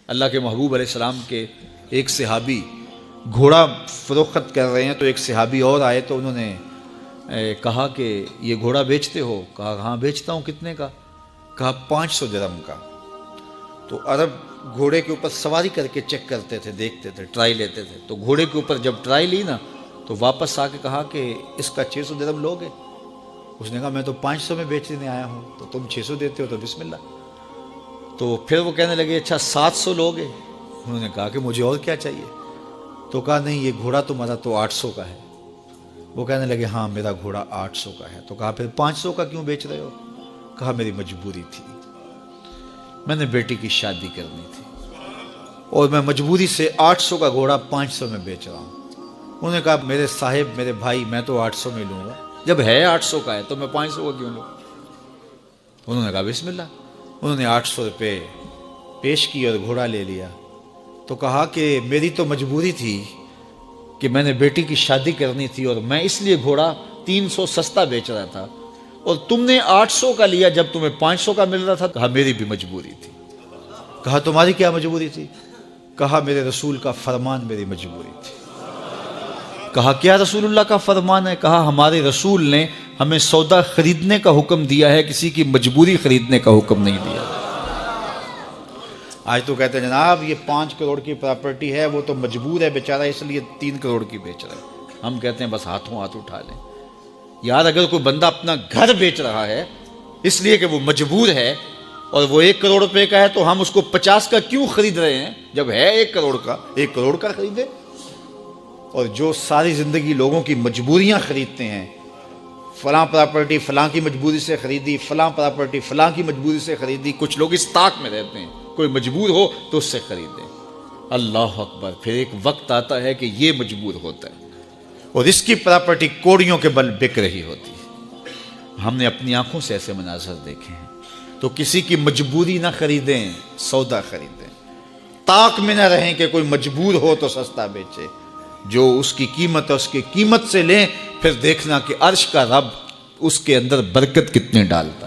اللہ کے محبوب علیہ السلام کے ایک صحابی گھوڑا فروخت کر رہے ہیں، تو ایک صحابی اور آئے تو انہوں نے کہا کہ یہ گھوڑا بیچتے ہو؟ کہا ہاں بیچتا ہوں۔ کتنے کا؟ کہا 500 درہم کا۔ تو عرب گھوڑے کے اوپر سواری کر کے چیک کرتے تھے، دیکھتے تھے، ٹرائی لیتے تھے۔ تو گھوڑے کے اوپر جب ٹرائی لی نا تو واپس آ کے کہا کہ اس کا 600 درہم لوگے؟ اس نے کہا میں تو 500 میں بیچنے آیا ہوں، تو تم 600 دیتے ہو تو بسم اللہ۔ تو پھر وہ کہنے لگے اچھا 700 لوگے؟ انہوں نے کہا کہ مجھے اور کیا چاہیے؟ تو کہا نہیں یہ گھوڑا تمہارا تو 800 کا ہے۔ وہ کہنے لگے ہاں میرا گھوڑا 800 کا ہے۔ تو کہا پھر 500 کا کیوں بیچ رہے ہو؟ کہا میری مجبوری تھی، میں نے بیٹی کی شادی کرنی تھی اور میں مجبوری سے 800 کا گھوڑا 500 میں بیچ رہا ہوں۔ انہوں نے کہا میرے صاحب، میرے بھائی، میں تو 800 میں لوں گا، جب ہے 800 کا ہے تو میں 500 کا کیوں لوں؟ انہوں نے کہا بسم اللہ۔ انہوں نے 800 روپے پیش کی اور گھوڑا لے لیا۔ تو کہا کہ میری تو مجبوری تھی کہ میں نے بیٹی کی شادی کرنی تھی اور میں اس لیے گھوڑا 300 سستا بیچ رہا تھا، اور تم نے 800 کا لیا جب تمہیں 500 کا مل رہا تھا۔ کہا میری بھی مجبوری تھی۔ کہا تمہاری کیا مجبوری تھی؟ کہا میرے رسول کا فرمان میری مجبوری تھی۔ کہا کیا رسول اللہ کا فرمان ہے؟ کہا ہمارے رسول نے ہمیں سودا خریدنے کا حکم دیا ہے، کسی کی مجبوری خریدنے کا حکم نہیں دیا۔ آج تو کہتے ہیں جناب یہ 5 کروڑ کی پراپرٹی ہے، وہ تو مجبور ہے بیچارہ اس لیے 3 کروڑ کی بیچ رہا ہے۔ ہم کہتے ہیں بس ہاتھوں ہاتھ اٹھا لیں۔ یار اگر کوئی بندہ اپنا گھر بیچ رہا ہے اس لیے کہ وہ مجبور ہے اور وہ 1 کروڑ روپے کا ہے، تو ہم اس کو 50 کا کیوں خرید رہے ہیں؟ جب ہے 1 کروڑ کا، 1 کروڑ کا خریدے۔ اور جو ساری زندگی لوگوں کی مجبوریاں خریدتے ہیں، فلاں پراپرٹی فلاں کی مجبوری سے خریدی، فلاں پراپرٹی فلاں کی مجبوری سے خریدی۔ کچھ لوگ اس طاق میں رہتے ہیں کوئی مجبور ہو تو اس سے خریدیں۔ اللہ اکبر، پھر ایک وقت آتا ہے کہ یہ مجبور ہوتا ہے اور اس کی پراپرٹی کوڑیوں کے بل بک رہی ہوتی ہے۔ ہم نے اپنی آنکھوں سے ایسے مناظر دیکھے ہیں۔ تو کسی کی مجبوری نہ خریدیں، سودا خریدیں۔ طاق میں نہ رہیں کہ کوئی مجبور ہو تو سستا بیچے۔ جو اس کی قیمت ہے اس کی قیمت سے لیں، پھر دیکھنا کہ عرش کا رب اس کے اندر برکت کتنے ڈالتا ہے۔